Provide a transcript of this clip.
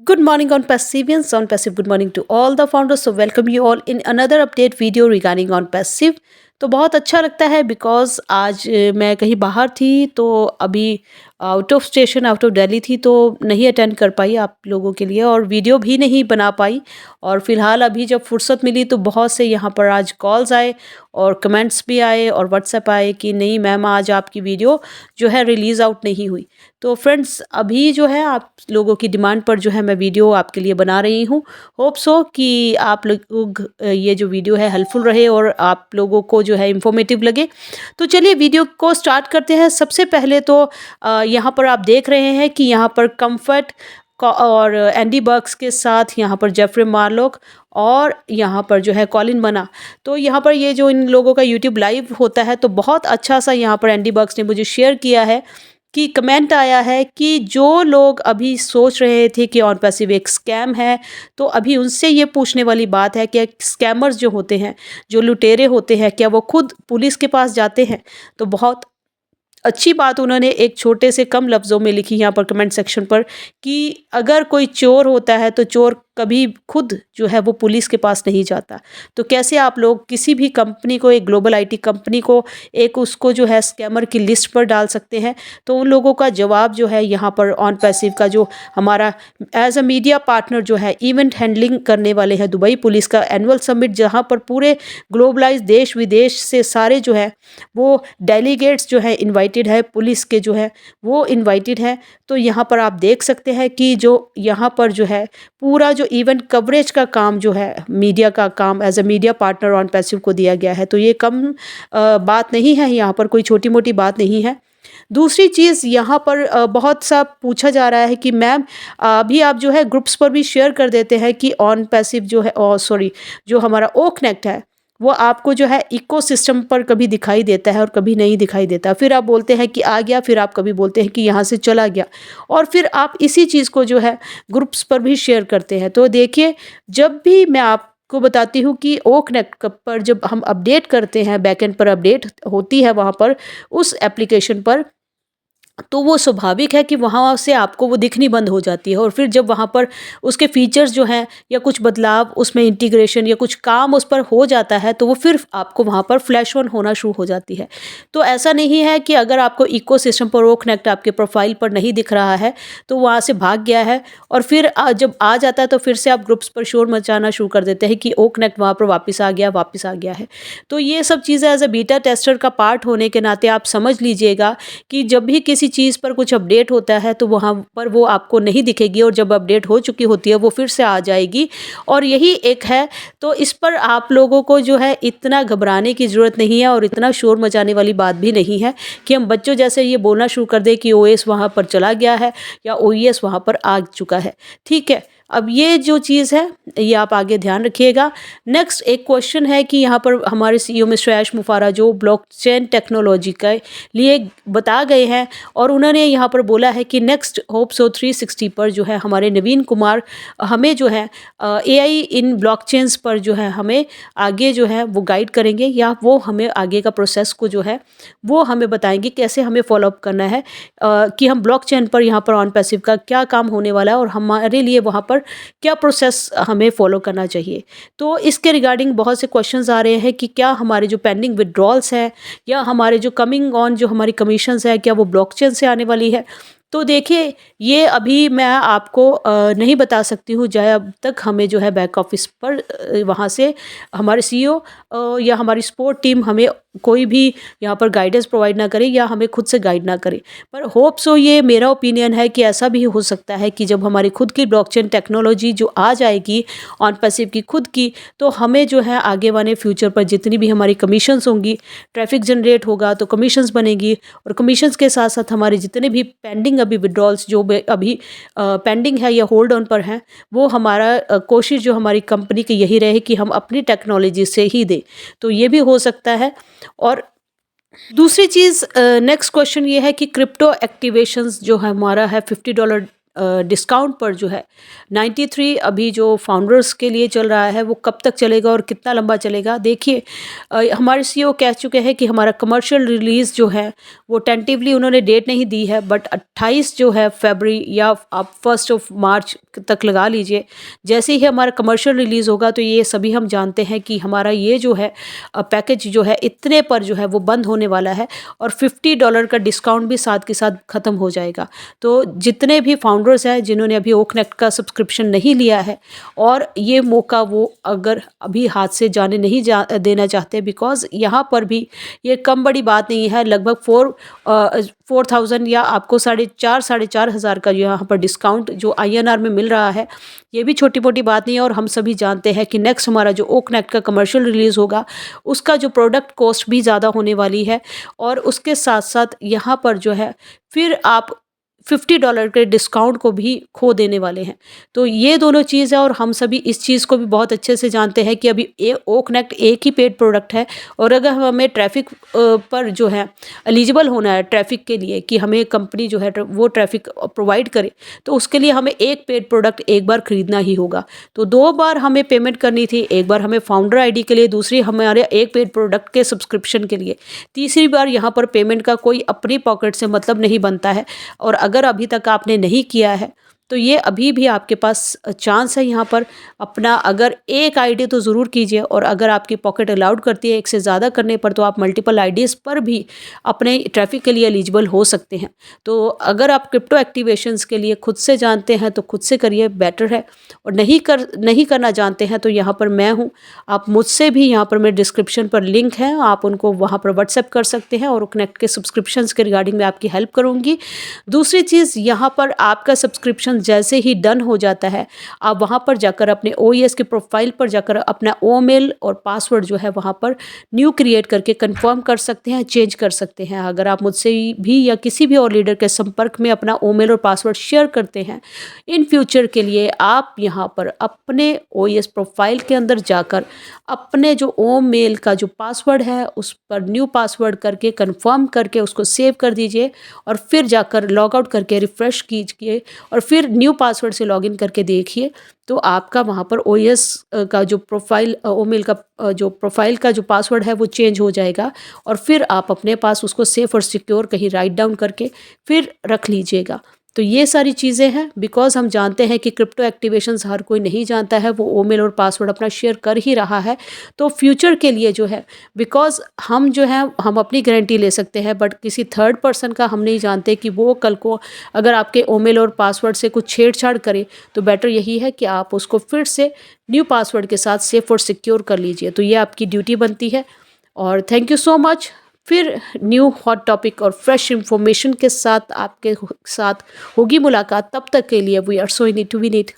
Good morning on Passivians. On Passive, good morning to all the founders. So welcome you all in another update video regarding on Passive. तो बहुत अच्छा लगता है because आज मैं कहीं बाहर थी तो अभी out of station out of Delhi थी तो नहीं अटेंड कर पाई आप लोगों के लिए और वीडियो भी नहीं बना पाई। और फिलहाल अभी जब फुर्सत मिली तो बहुत से यहाँ पर आज कॉल्स आए और कमेंट्स भी आए और व्हाट्सएप आए कि नहीं मैम आज आपकी वीडियो जो है रिलीज़ आउट नहीं हुई। तो फ्रेंड्स अभी जो है आप लोगों की डिमांड पर जो है मैं वीडियो आपके लिए बना रही हूँ। होप सो कि आप लोग ये जो वीडियो है हेल्पफुल रहे और आप लोगों को जो है इंफॉर्मेटिव लगे। तो चलिए वीडियो को स्टार्ट करते हैं। सबसे पहले तो यहाँ पर आप देख रहे हैं कि यहाँ पर कंफर्ट और एंडी बर्क्स के साथ यहाँ पर जेफरी मार्लोक और यहाँ पर जो है कॉलिन मना। तो यहाँ पर ये जो इन लोगों का यूट्यूब लाइव होता है तो बहुत अच्छा सा यहाँ पर एंडी बर्क्स ने मुझे शेयर किया है कि कमेंट आया है कि जो लोग अभी सोच रहे थे कि ऑन पैसिव एक स्कैम है तो अभी उनसे ये पूछने वाली बात है कि स्कैमर्स जो होते हैं, जो लुटेरे होते हैं, क्या वो खुद पुलिस के पास जाते हैं। तो बहुत अच्छी बात उन्होंने एक छोटे से कम लफ्ज़ों में लिखी यहाँ पर कमेंट सेक्शन पर कि अगर कोई चोर होता है तो चोर कभी खुद जो है वो पुलिस के पास नहीं जाता। तो कैसे आप लोग किसी भी कंपनी को, एक ग्लोबल आईटी कंपनी को, एक उसको जो है स्कैमर की लिस्ट पर डाल सकते हैं। तो उन लोगों का जवाब जो है यहाँ पर ऑन पैसिव का जो हमारा एज अ मीडिया पार्टनर जो है इवेंट हैंडलिंग करने वाले हैं दुबई पुलिस का एनुअल समिट, जहाँ पर पूरे ग्लोबलाइज देश विदेश से सारे जो है वो डेलीगेट्स जो है इनवाइटेड है, पुलिस के जो है वो इनवाइटेड है। तो यहाँ पर आप देख सकते हैं कि जो यहाँ पर जो है पूरा जो इवेंट कवरेज का काम जो है मीडिया का काम as a media partner on passive को दिया गया है। तो ये कम बात नहीं है, यहाँ पर कोई छोटी मोटी बात नहीं है। दूसरी चीज़ यहाँ पर बहुत सा पूछा जा रहा है कि मैम अभी आप जो है ग्रुप्स पर भी शेयर कर देते हैं कि ऑन पैसिव जो है सॉरी जो हमारा ओ कनेक्ट है वो आपको जो है इकोसिस्टम पर कभी दिखाई देता है और कभी नहीं दिखाई देता। फिर आप बोलते हैं कि आ गया, फिर आप कभी बोलते हैं कि यहाँ से चला गया, और फिर आप इसी चीज़ को जो है ग्रुप्स पर भी शेयर करते हैं। तो देखिए, जब भी मैं आपको बताती हूँ कि ओ कनेक्ट पर जब हम अपडेट करते हैं, बैकएंड पर अपडेट होती है वहाँ पर उस एप्लीकेशन पर, तो वो स्वाभाविक है कि वहाँ से आपको वो दिखनी बंद हो जाती है। और फिर जब वहाँ पर उसके फीचर्स जो हैं या कुछ बदलाव उसमें इंटीग्रेशन या कुछ काम उस पर हो जाता है तो वो फिर आपको वहाँ पर फ्लैश ऑन होना शुरू हो जाती है। तो ऐसा नहीं है कि अगर आपको इकोसिस्टम पर वो कनेक्ट आपके प्रोफाइल पर नहीं दिख रहा है तो वहाँ से भाग गया है और फिर जब आ जाता है तो फिर से आप ग्रुप्स पर शोर मचाना शुरू कर देते हैं कि ओ कनेक्ट वहाँ पर वापस आ गया है। तो ये सब चीज़ें एज अ बीटा टेस्टर का पार्ट होने के नाते आप समझ लीजिएगा कि जब भी किसी चीज़ पर कुछ अपडेट होता है तो वहाँ पर वो आपको नहीं दिखेगी और जब अपडेट हो चुकी होती है वो फिर से आ जाएगी। और यही एक है, तो इस पर आप लोगों को जो है इतना घबराने की ज़रूरत नहीं है और इतना शोर मचाने वाली बात भी नहीं है कि हम बच्चों जैसे ये बोलना शुरू कर दें कि ओएस वहाँ पर चला गया है या ओईएस वहाँ पर आ चुका है। ठीक है, अब ये जो चीज़ है ये आप आगे ध्यान रखिएगा। नेक्स्ट एक क्वेश्चन है कि यहाँ पर हमारे सीईओ मिस्टर ऐश मुफारा जो ब्लॉकचेन टेक्नोलॉजी के लिए बता गए हैं और उन्होंने यहाँ पर बोला है कि नेक्स्ट होप सो 360 पर जो है हमारे नवीन कुमार हमें जो है एआई इन ब्लॉकचेन्स पर जो है हमें आगे जो है वो गाइड करेंगे या वो हमें आगे का प्रोसेस को जो है वो हमें बताएंगे कैसे हमें फॉलोअप करना है कि हम ब्लॉकचेन पर यहाँ पर ऑन पैसिव का क्या काम होने वाला है और हमारे लिए वहाँ पर क्या प्रोसेस हमें फॉलो करना चाहिए। तो इसके रिगार्डिंग बहुत से क्वेश्चंस आ रहे हैं कि क्या हमारे जो पेंडिंग विड्रॉल्स हैं या हमारे जो कमिंग ऑन जो हमारी कमीशंस है क्या वो ब्लॉकचेन से आने वाली है। तो देखिए, ये अभी मैं आपको नहीं बता सकती हूँ जब तक हमें जो है बैक ऑफिस पर वहाँ से हमारे सीईओ या हमारी सपोर्ट टीम हमें कोई भी यहाँ पर गाइडेंस प्रोवाइड ना करे या हमें खुद से गाइड ना करे। पर होप सो ये मेरा ओपिनियन है कि ऐसा भी हो सकता है कि जब हमारी खुद की ब्लॉकचेन टेक्नोलॉजी जो आ जाएगी ऑन पैसिव की खुद की, तो हमें जो है आगे वाले फ्यूचर पर जितनी भी हमारी कमीशंस होंगी, ट्रैफिक जनरेट होगा तो कमीशंस बनेगी और कमीशंस के साथ साथ हमारे जितने भी पेंडिंग अभी विड्रॉल्स जो अभी पेंडिंग है या होल्ड ऑन पर हैं, वो हमारा कोशिश जो हमारी कंपनी की यही रहे कि हम अपनी टेक्नोलॉजी से ही दें। तो ये भी हो सकता है। और दूसरी चीज़ नेक्स्ट क्वेश्चन ये है कि क्रिप्टो एक्टिवेशंस जो है हमारा है $50 डिस्काउंट पर जो है 93 अभी जो फाउंडर्स के लिए चल रहा है वो कब तक चलेगा और कितना लंबा चलेगा। देखिए हमारे सीईओ कह चुके हैं कि हमारा कमर्शियल रिलीज़ जो है वो टेंटेटिवली उन्होंने डेट नहीं दी है, बट 28 जो है फरवरी या आप 1 मार्च तक लगा लीजिए। जैसे ही हमारा कमर्शियल रिलीज़ होगा तो ये सभी हम जानते हैं कि हमारा ये जो है पैकेज जो है इतने पर जो है वो बंद होने वाला है और $50 का डिस्काउंट भी साथ के साथ ख़त्म हो जाएगा। तो जितने भी फाउंडर्स हैं जिन्होंने अभी ओ कनेक्ट का सब्सक्रिप्शन नहीं लिया है और ये मौका वो अगर अभी हाथ से जाने नहीं देना चाहते, बिकॉज़ यहाँ पर भी ये कम बड़ी बात नहीं है। लगभग 4000 या आपको साढ़े चार हज़ार का यहाँ पर डिस्काउंट जो INR में मिल रहा है, ये भी छोटी मोटी बात नहीं है। और हम सभी जानते हैं कि नेक्स्ट हमारा जो ओ कनेक्ट का कमर्शियल रिलीज़ होगा उसका जो प्रोडक्ट कॉस्ट भी ज़्यादा होने वाली है और उसके साथ साथ यहाँ पर जो है फिर आप $50 के डिस्काउंट को भी खो देने वाले हैं। तो ये दोनों चीज़ है और हम सभी इस चीज़ को भी बहुत अच्छे से जानते हैं कि अभी ओ कनेक्ट एक ही पेड प्रोडक्ट है और अगर हमें ट्रैफ़िक पर जो है एलिजिबल होना है ट्रैफ़िक के लिए कि हमें कंपनी जो है वो ट्रैफ़िक प्रोवाइड करे, तो उसके लिए हमें एक पेड प्रोडक्ट एक बार खरीदना ही होगा। तो 2 बार हमें पेमेंट करनी थी, एक बार हमें फाउंडर आईडी के लिए, दूसरी हमारे एक पेड प्रोडक्ट के सब्सक्रिप्शन के लिए, तीसरी बार यहाँ पर पेमेंट का कोई अपनी पॉकेट से मतलब नहीं बनता है। और अगर अभी तक आपने नहीं किया है तो ये अभी भी आपके पास चांस है यहाँ पर अपना, अगर एक आईडी तो ज़रूर कीजिए और अगर आपकी पॉकेट अलाउड करती है एक से ज़्यादा करने पर तो आप मल्टीपल आईडीज़ पर भी अपने ट्रैफिक के लिए एलिजिबल हो सकते हैं। तो अगर आप क्रिप्टो एक्टिवेशंस के लिए खुद से जानते हैं तो खुद से करिए, बेटर है। और नहीं करना जानते हैं तो यहाँ पर मैं हूँ, आप मुझसे भी यहाँ पर मेरे डिस्क्रिप्शन पर लिंक है, आप उनको वहाँ पर व्हाट्सएप कर सकते हैं और कनेक्ट के सब्सक्रिप्शंस के रिगार्डिंग मैं आपकी हेल्प करूँगी। दूसरी चीज़, यहाँ पर आपका सब्सक्रिप्शन जैसे ही डन हो जाता है आप वहाँ पर जाकर अपने OES के प्रोफाइल पर जाकर अपना ईमेल और पासवर्ड जो है वहाँ पर न्यू क्रिएट करके कंफर्म कर सकते हैं, चेंज कर सकते हैं। अगर आप मुझसे भी या किसी भी और लीडर के संपर्क में अपना ईमेल और पासवर्ड शेयर करते हैं इन फ्यूचर के लिए, आप यहाँ पर अपने OES प्रोफाइल के अंदर जाकर अपने जो ईमेल का जो पासवर्ड है उस पर न्यू पासवर्ड करके कंफर्म करके उसको सेव कर दीजिए और फिर जाकर लॉग आउट करके रिफ़्रेश कीजिए और फिर न्यू पासवर्ड से लॉगिन करके देखिए तो आपका वहाँ पर OES का जो प्रोफाइल ईमेल का जो प्रोफाइल का जो पासवर्ड है वो चेंज हो जाएगा और फिर आप अपने पास उसको सेफ और सिक्योर कहीं राइट डाउन करके फिर रख लीजिएगा। तो ये सारी चीज़ें हैं, बिकॉज़ हम जानते हैं कि क्रिप्टो एक्टिवेशंस हर कोई नहीं जानता है, वो ईमेल और पासवर्ड अपना शेयर कर ही रहा है। तो फ्यूचर के लिए जो है, बिकॉज़ हम जो है हम अपनी गारंटी ले सकते हैं बट किसी थर्ड पर्सन का हम नहीं जानते कि वो कल को अगर आपके ईमेल और पासवर्ड से कुछ छेड़छाड़ करे, तो बेटर यही है कि आप उसको फिर से न्यू पासवर्ड के साथ सेफ और सिक्योर कर लीजिए। तो ये आपकी ड्यूटी बनती है और थैंक यू सो मच। फिर न्यू हॉट टॉपिक और फ्रेश इंफॉर्मेशन के साथ आपके साथ होगी मुलाकात। तब तक के लिए we are so in it to win it.